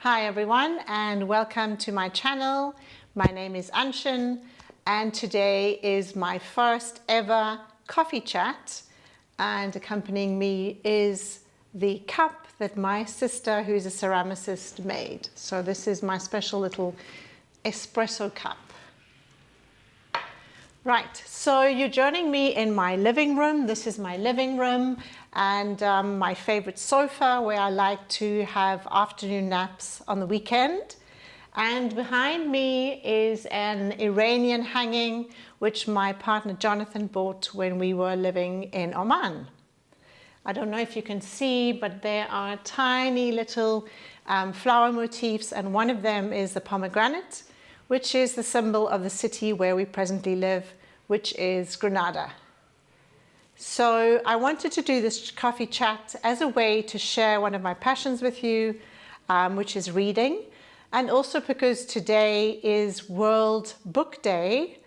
Hi everyone and welcome to my channel. My name is Annchen and today is my first ever coffee chat, and accompanying me is the cup that my sister, who's a ceramicist, made. So this is my special little espresso cup. Right, so you're joining me in my living room. This is my living room and my favorite sofa where I like to have afternoon naps on the weekend. And behind me is an Iranian hanging which my partner Jonathan bought when we were living in Oman. I don't know if you can see, but there are tiny little flower motifs, and one of them is the pomegranate, which is the symbol of the city where we presently live, which is Granada. So I wanted to do this coffee chat as a way to share one of my passions with you, which is reading, and also because today is World Book Day,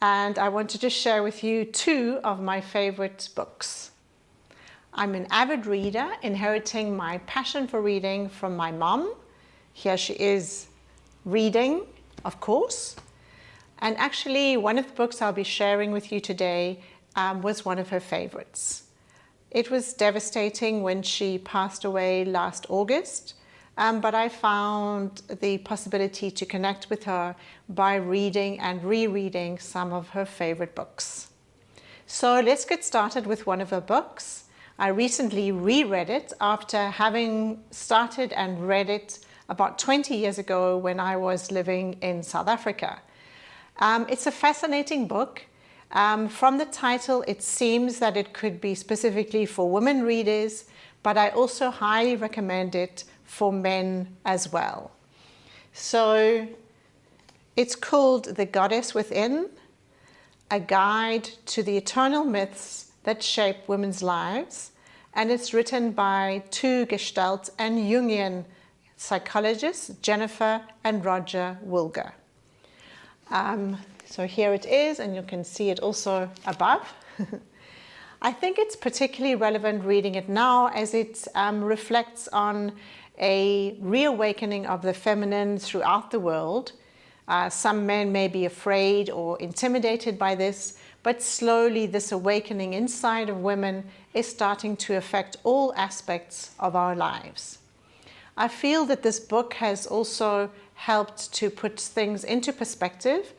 and I wanted to share with you two of my favorite books. I'm an avid reader, inheriting my passion for reading from my mom. Here she is reading, of course. And actually, one of the books I'll be sharing with you today was one of her favorites. It was devastating when she passed away last August, but I found the possibility to connect with her by reading and rereading some of her favorite books. So let's get started with one of her books. I recently reread it after having started and read it about 20 years ago when I was living in South Africa. It's a fascinating book. From the title, it seems that it could be specifically for women readers, but I also highly recommend it for men as well. So it's called The Goddess Within, a guide to the eternal myths that shape women's lives, and it's written by two Gestalt and Jungian psychologists, Jennifer and Roger Woolger. So here it is, and you can see it also above. I think it's particularly relevant reading it now as it reflects on a reawakening of the feminine throughout the world. Some men may be afraid or intimidated by this, but slowly this awakening inside of women is starting to affect all aspects of our lives. I feel that this book has also helped to put things into perspective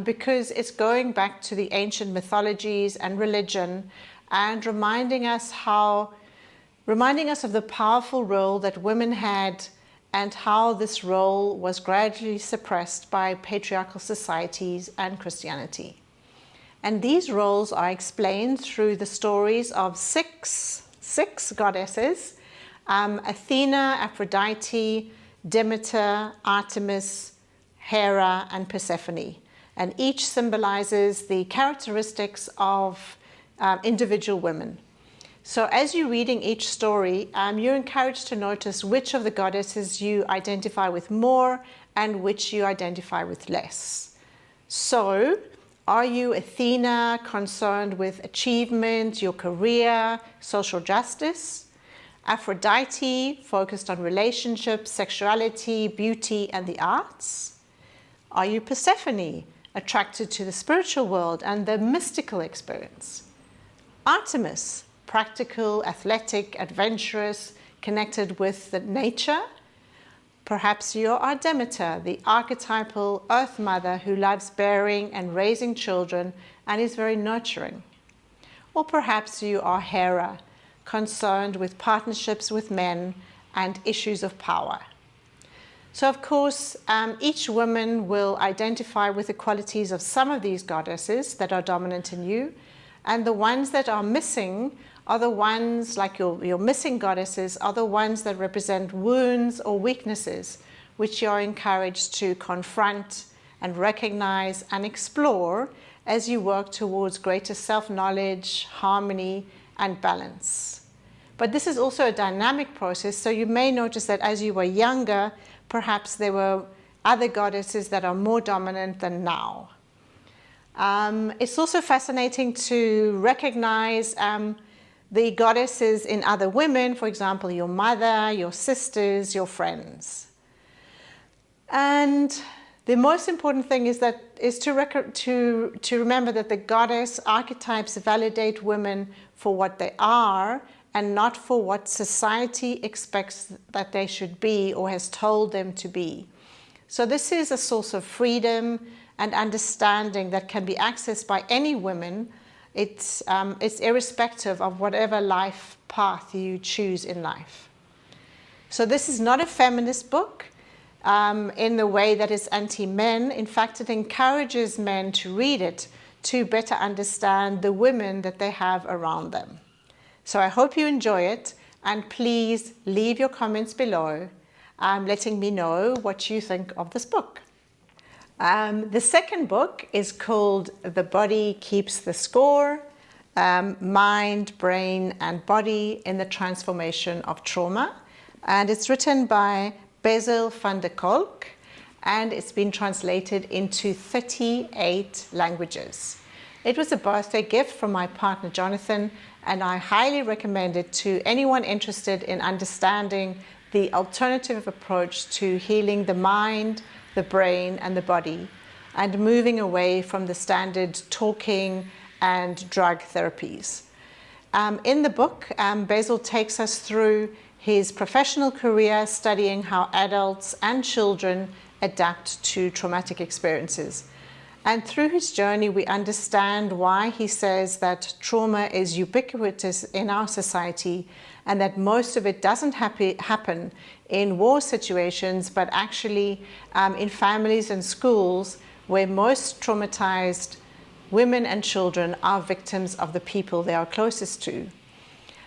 because it's going back to the ancient mythologies and religion and reminding us of the powerful role that women had and how this role was gradually suppressed by patriarchal societies and Christianity. And these roles are explained through the stories of six goddesses: Athena, Aphrodite, Demeter, Artemis, Hera, and Persephone. And each symbolizes the characteristics of individual women. So as you're reading each story, you're encouraged to notice which of the goddesses you identify with more and which you identify with less. So, are you Athena, concerned with achievement, your career, social justice? Aphrodite, focused on relationships, sexuality, beauty, and the arts? Are you Persephone, attracted to the spiritual world and the mystical experience? Artemis, practical, athletic, adventurous, connected with the nature? Perhaps you are Demeter, the archetypal earth mother who loves bearing and raising children and is very nurturing. Or perhaps you are Hera, concerned with partnerships with men and issues of power. So of course, each woman will identify with the qualities of some of these goddesses that are dominant in you, and the ones that are missing are the ones, like your missing goddesses, are the ones that represent wounds or weaknesses, which you are encouraged to confront and recognize and explore as you work towards greater self-knowledge, harmony, and balance. But this is also a dynamic process, so you may notice that as you were younger, perhaps there were other goddesses that are more dominant than now. It's also fascinating to recognize the goddesses in other women, for example, your mother, your sisters, your friends. And the most important thing is to remember that the goddess archetypes validate women for what they are and not for what society expects that they should be or has told them to be. So this is a source of freedom and understanding that can be accessed by any woman. It's irrespective of whatever life path you choose in life. So this is not a feminist book in the way that it's anti-men. In fact, it encourages men to read it to better understand the women that they have around them. So I hope you enjoy it, and please leave your comments below, letting me know what you think of this book. The second book is called The Body Keeps the Score, Mind, Brain and Body in the Transformation of Trauma. And it's written by Bessel Van Der Kolk, and it's been translated into 38 languages. It was a birthday gift from my partner Jonathan, and I highly recommend it to anyone interested in understanding the alternative approach to healing the mind, the brain and the body, and moving away from the standard talking and drug therapies. In the book, Bessel takes us through his professional career studying how adults and children adapt to traumatic experiences. And through his journey, we understand why he says that trauma is ubiquitous in our society and that most of it doesn't happen in war situations, but actually in families and schools where most traumatized women and children are victims of the people they are closest to.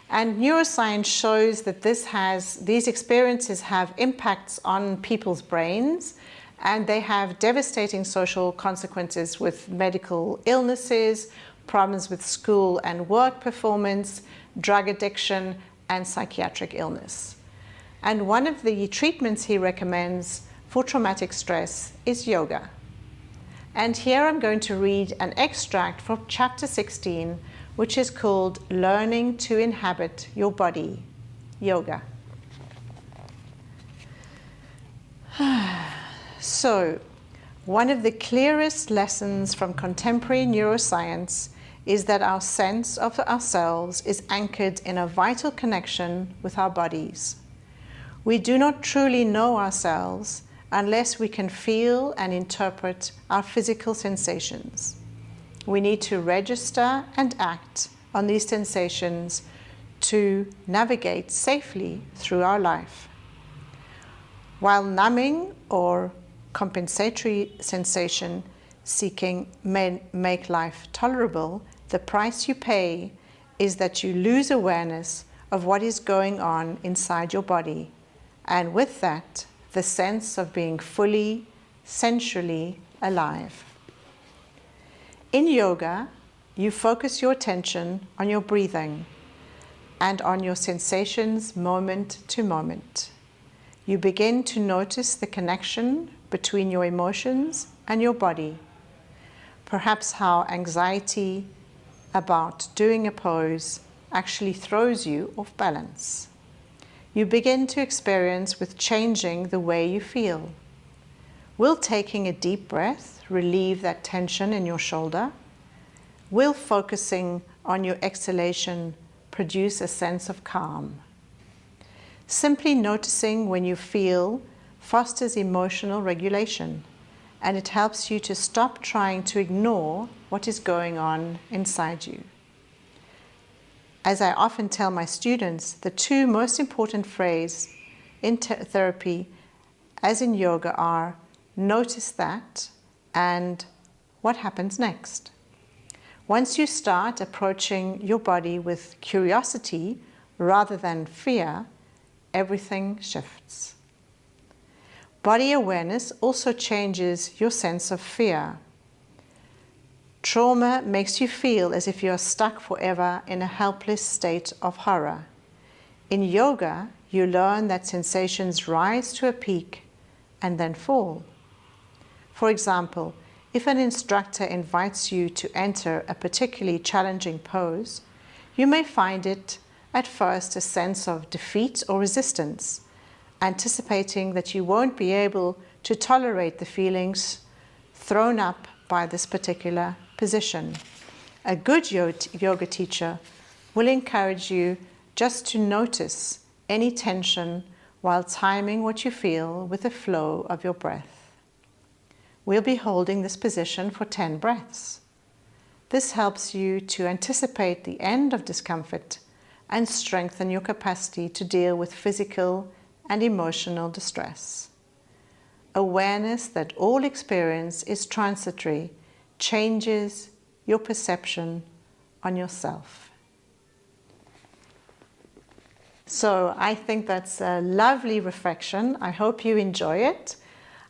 And neuroscience shows that these experiences have impacts on people's brains, and they have devastating social consequences with medical illnesses, problems with school and work performance, drug addiction, and psychiatric illness. And one of the treatments he recommends for traumatic stress is yoga. And here I'm going to read an extract from chapter 16, which is called Learning to Inhabit Your Body, Yoga. So, one of the clearest lessons from contemporary neuroscience is that our sense of ourselves is anchored in a vital connection with our bodies. We do not truly know ourselves unless we can feel and interpret our physical sensations. We need to register and act on these sensations to navigate safely through our life. While numbing or compensatory sensation seeking may make life tolerable, the price you pay is that you lose awareness of what is going on inside your body, and with that, the sense of being fully, sensually alive. In yoga, you focus your attention on your breathing and on your sensations moment to moment. You begin to notice the connection between your emotions and your body. Perhaps how anxiety about doing a pose actually throws you off balance. You begin to experience with changing the way you feel. Will taking a deep breath relieve that tension in your shoulder? Will focusing on your exhalation produce a sense of calm? Simply noticing when you feel fosters emotional regulation, and it helps you to stop trying to ignore what is going on inside you. As I often tell my students, the two most important phrases in therapy, as in yoga, are notice that and what happens next. Once you start approaching your body with curiosity rather than fear, everything shifts. Body awareness also changes your sense of fear. Trauma makes you feel as if you are stuck forever in a helpless state of horror. In yoga, you learn that sensations rise to a peak and then fall. For example, if an instructor invites you to enter a particularly challenging pose, you may find it at first a sense of defeat or resistance, anticipating that you won't be able to tolerate the feelings thrown up by this particular position. A good yoga teacher will encourage you just to notice any tension while timing what you feel with the flow of your breath. We'll be holding this position for 10 breaths. This helps you to anticipate the end of discomfort and strengthen your capacity to deal with physical and emotional distress. Awareness that all experience is transitory changes your perception on yourself. So I think that's a lovely reflection. I hope you enjoy it.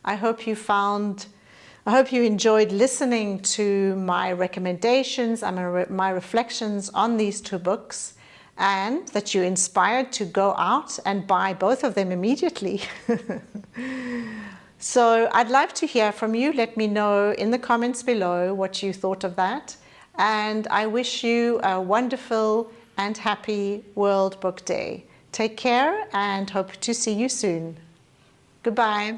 I hope you enjoyed listening to my recommendations and my reflections on these two books, and that you're inspired to go out and buy both of them immediately. So I'd love to hear from you. Let me know in the comments below what you thought of that. And I wish you a wonderful and happy World Book Day. Take care and hope to see you soon. Goodbye.